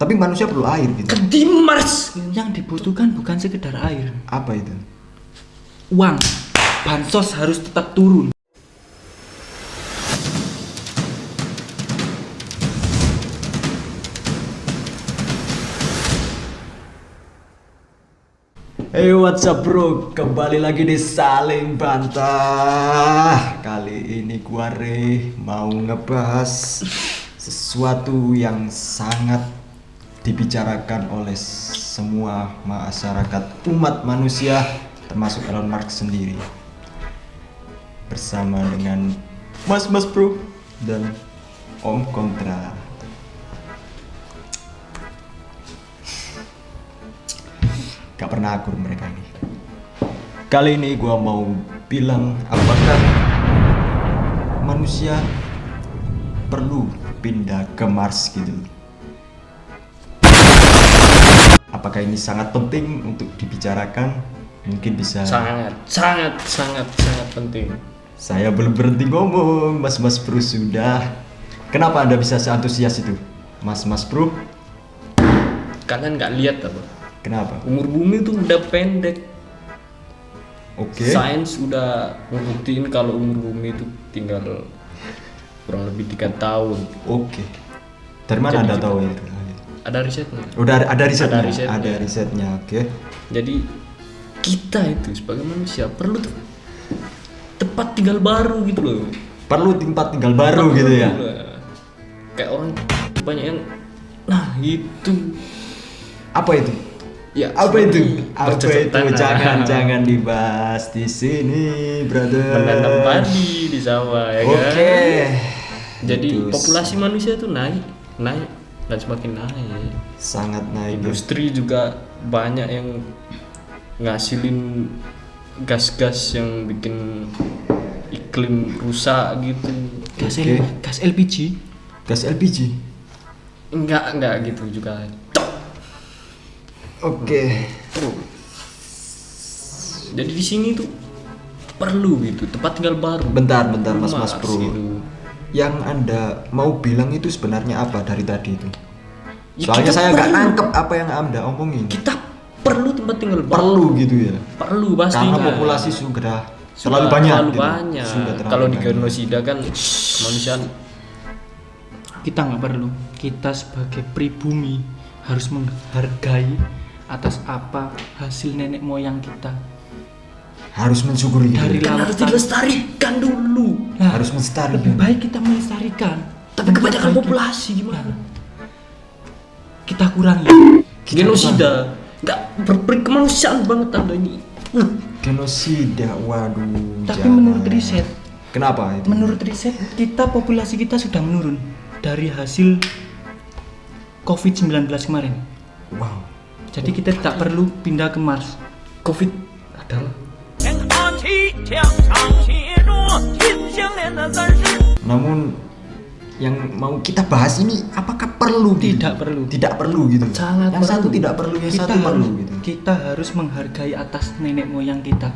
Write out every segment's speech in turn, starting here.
Tapi manusia perlu air gitu. Di Mars yang dibutuhkan bukan sekedar air. Apa itu? Uang. Bansos harus tetap turun. Hey, what's up bro? Kembali lagi di Saling Bantah. Kali ini gua Re mau ngebahas sesuatu yang sangat dibicarakan oleh semua masyarakat umat manusia, termasuk Elon Musk sendiri. Bersama dengan Mas Bro dan Om Kontra. Gak pernah akur mereka ini. Kali ini gua mau bilang apakah manusia perlu pindah ke Mars gitu. Apakah ini sangat penting untuk dibicarakan? Mungkin bisa. Sangat penting. Saya belum berhenti ngomong, Mas Bro sudah. Kenapa Anda bisa seantusias itu, Mas Bro? Kalian nggak lihat apa? Kenapa? Umur bumi itu udah pendek. Oke. Sains udah membuktiin kalau umur bumi itu tinggal kurang lebih 3 tahun. Oke. Dari mana Anda tahu itu? Ada risetnya. Udah ada risetnya. Ada risetnya. Oke. Jadi kita itu sebagai manusia perlu tempat tinggal baru gitu loh. Perlu tempat tinggal baru gitu ya. Kayak orang banyak yang itu apa itu? Ya, apa itu? bercocok tanam. Jangan dibahas di sini, brother. Menanam padi di sawah ya kan. Oke. Jadi Itu populasi manusia itu naik dan semakin naik. sangat naik. Industri juga banyak yang ngasilin gas-gas yang bikin iklim rusak gitu. Oke. Gas LPG? Gas LPG. Enggak gitu juga. Oke. Jadi di sini tuh perlu gitu tempat tinggal baru. Bentar Mas Bro. Gitu. Yang Anda mau bilang itu sebenarnya apa dari tadi itu? Ya, Soalnya kita saya nggak perlu. nangkep apa yang Anda omongin. Kita perlu tempat tinggal baru. Perlu gitu ya. Perlu pastinya. Karena populasi sudah terlalu banyak. Terlalu gitu. banyak. Sudah terlalu Kalau di banyak. genosida kan kemanusiaan. Kita nggak perlu. Kita sebagai pribumi harus menghargai atas apa hasil nenek moyang kita. Harus mensyukuri gitu. Dari Kan harus dilestarikan dulu. Nah, Harus melestarikan. lebih baik kita melestarikan. Tapi kebanyakan populasi gimana? Kita kurangi. Genosida. Nggak berkemanusiaan banget Anda ini. Genosida, waduh. Tapi jangan. menurut riset, Kenapa itu? menurut riset populasi kita sudah menurun dari hasil COVID-19 kemarin. Wow. Jadi kita tidak perlu pindah ke Mars. Covid adalah Namun yang mau kita bahas ini apakah perlu? gitu? Tidak perlu. Tidak perlu gitu. Sangat yang satu perlu. tidak perlu, yang Kita satu perlu harus, gitu. kita harus menghargai atas nenek moyang kita.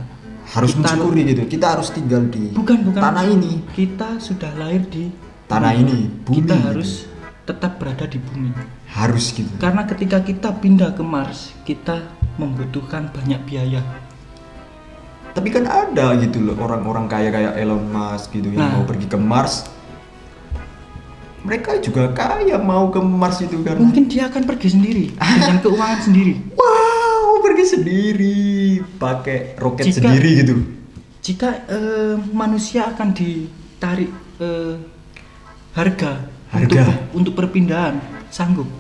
Harus Kita- mensyukuri gitu. Kita harus tinggal di Bukan tanah ini. Kita sudah lahir di Tanah ini, bumi. kita gitu. harus tetap berada di bumi. Harus gitu. Karena ketika kita pindah ke Mars, kita membutuhkan banyak biaya. Tapi kan ada gitu loh orang-orang kaya kayak Elon Musk gitu yang Nah. mau pergi ke Mars. Mereka juga kaya mau ke Mars itu kan. Mungkin dia akan pergi sendiri dengan keuangan sendiri. Wow, pergi sendiri, pakai roket Jika- sendiri gitu. Jika manusia akan ditarik harga untuk perpindahan, sanggup.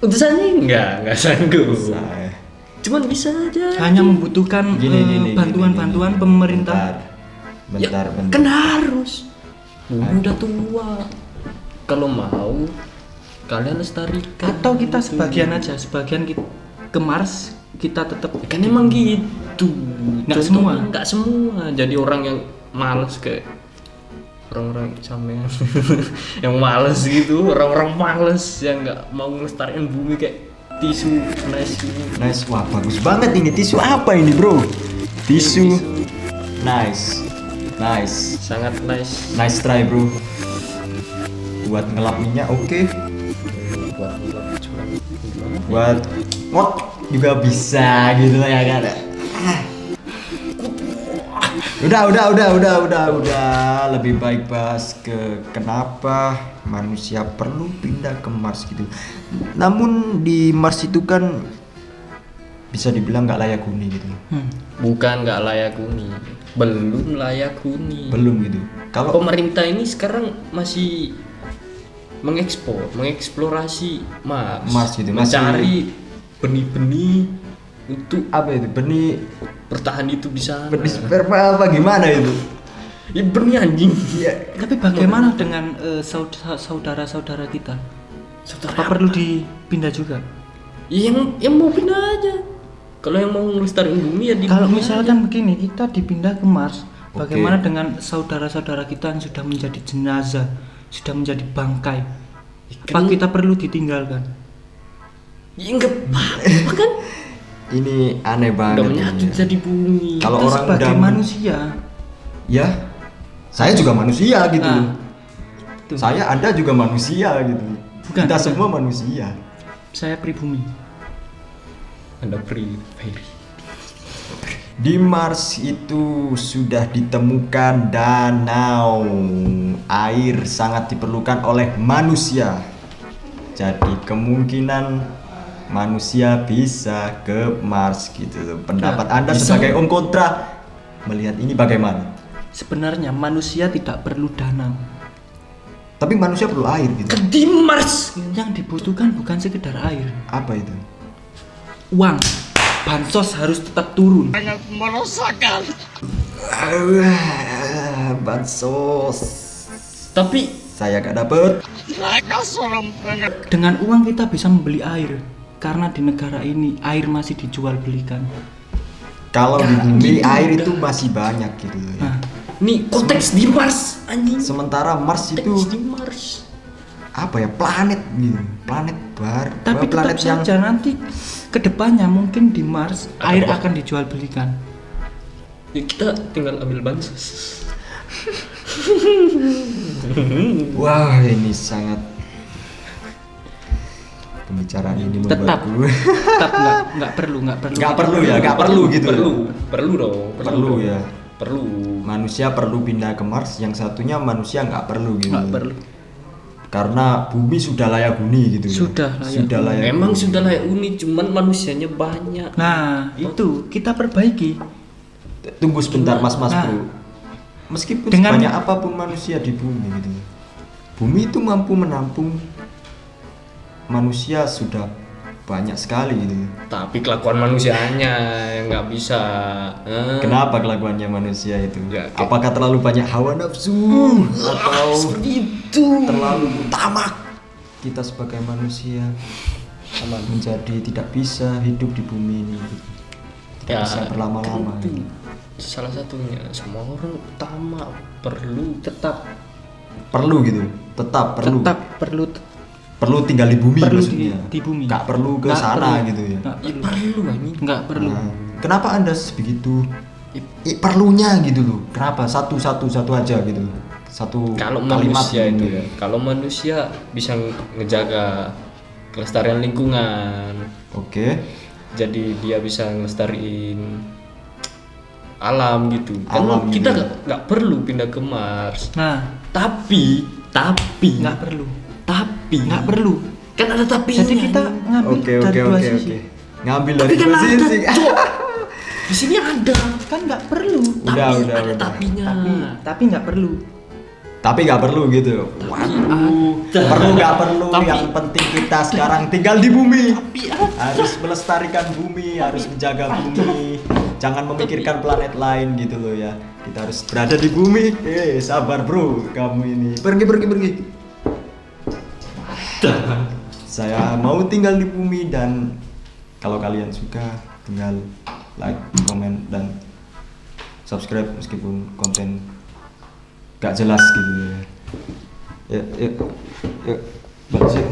untuk saya nggak sanggup. Saya Cuman bisa aja. Hanya membutuhkan gini, bantuan-bantuan gini. pemerintah. Bentar. Kan harus. Bumi udah tua. Kalau mau kalian lestarikan. Atau kita sebagian aja, sebagian ke Mars kita tetap. Kan emang gitu. Nggak Contohnya semua. nggak semua. Jadi orang yang malas kayak orang-orang sampean yang malas gitu, orang-orang malas yang nggak mau ngelestarikan bumi kayak tisu Nice, wah bagus banget ini. Tisu apa ini bro? Tisu. Nice. sangat nice. Nice try bro. Buat ngelap minyak oke. buat curang gimana? Buat ngot juga bisa gitu ya kan. Udah. Lebih baik bahas ke kenapa manusia perlu pindah ke Mars gitu. Namun di Mars itu kan bisa dibilang nggak layak huni gitu. Bukan nggak layak huni, belum layak huni. Belum gitu. Kalau Pemerintah ini sekarang masih mengeksplorasi Mars gitu, mencari benih-benih untuk apa itu? Benih bertahan itu bisa. sperma apa gimana itu? Ya benih anjing. Ya, Tapi bagaimana dengan saudara-saudara kita? Apa perlu dipindah juga? Yang mau pindah aja. Kalau yang mau ngelestariin bumi ya di Kalau bumi misalkan begini, kita dipindah ke Mars, Oke. bagaimana dengan saudara-saudara kita yang sudah menjadi jenazah, sudah menjadi bangkai? Apa kita perlu ditinggalkan? aja. Ya enggak apa-apa kan. ini aneh Udah banget. menyatu ini. jadi bumi. Kalau Kita orang sebagai udah manusia, ya, saya juga manusia gitu. Nah, tuh. Saya, Anda juga manusia gitu. Bukan, Kita bukan. semua manusia. saya pribumi. Anda free. Di Mars itu sudah ditemukan danau. Air sangat diperlukan oleh manusia. Jadi kemungkinan manusia bisa ke Mars gitu. Pendapat Nah, Anda bisa. sebagai Om Kontra melihat ini bagaimana? Sebenarnya manusia tidak perlu danau. Tapi manusia perlu air gitu. Di Mars. Yang dibutuhkan bukan sekedar air, Apa itu? uang. Bansos harus tetap turun. Bansos. Tapi Saya gak dapet. Dengan uang kita bisa membeli air, karena di negara ini air masih dijual belikan. Kalau di Gak bumi gitu air udah. itu masih banyak gitu ya. Nah, nih konteks di Mars anjing. Sementara Mars itu Konteks di Mars. apa ya, planet gitu, planet baru, tapi planet tetap saja nanti kedepannya mungkin di Mars Ada air apa? akan dijual belikan. Ya, kita tinggal ambil bansos. Wah, ini sangat pembicaraan ini Tetap membuatku tetap nggak perlu nggak perlu ya, nggak perlu gitu. Perlu dong. Perlu ya. Perlu. Manusia perlu pindah ke Mars, yang satunya manusia nggak perlu gitu. Nggak perlu. Karena bumi sudah layak huni gitu. ya. Sudah layak Memang huni. sudah layak huni, cuman manusianya banyak. Nah itu kita perbaiki Tunggu sebentar Mas Nah. Bro. Meskipun Dengan- sebanyak apapun manusia di bumi gitu. Bumi itu mampu menampung manusia sudah banyak sekali gitu. Tapi kelakuan manusianya yang nggak bisa. Kenapa kelakuannya manusia itu? Ya, kayak- Apakah terlalu banyak hawa nafsu atau Seperti itu. terlalu tamak? Kita sebagai manusia menjadi tidak bisa hidup di bumi ini gitu. Tidak bisa berlama-lama kan itu gitu. salah satunya semua orang utama perlu tetap Perlu gitu, tetap perlu. Perlu tinggal di bumi Perlu maksudnya. di bumi. Nggak perlu ke Nggak sana perlu. gitu ya. Nggak ya, perlu. perlu ini. Nggak perlu. Nah, kenapa Anda sebegitu perlunya gitu loh? Kenapa satu aja gitu? Satu Kalau kalimat manusia gitu. itu ya, kalau manusia bisa ngejaga kelestarian lingkungan, Oke. jadi dia bisa ngelestariin alam gitu. Kan Alam kita gitu. nggak perlu pindah ke Mars. Nah Tapi nggak perlu. nggak perlu. Kan ada tapi. Jadi kita ngambil Oke, dari oke, dua oke, sisi. oke. Ngambil Tapi dari kan dua ada, sisi. Cok. Di sini ada. Kan nggak perlu. Udah. Tapinya. Tapi nggak perlu. Tapi nggak perlu gitu. Waduh. ada. Perlu nggak perlu. Tapi- Yang penting kita sekarang tinggal di bumi. Tapi ada. Harus melestarikan bumi, harus menjaga bumi. Jangan memikirkan planet lain gitu loh ya. Kita harus berada di bumi. Sabar bro, kamu ini. Pergi. Saya mau tinggal di bumi dan kalau kalian suka tinggal like, komen dan subscribe meskipun konten gak jelas gitu ya. Yuk, balik sih.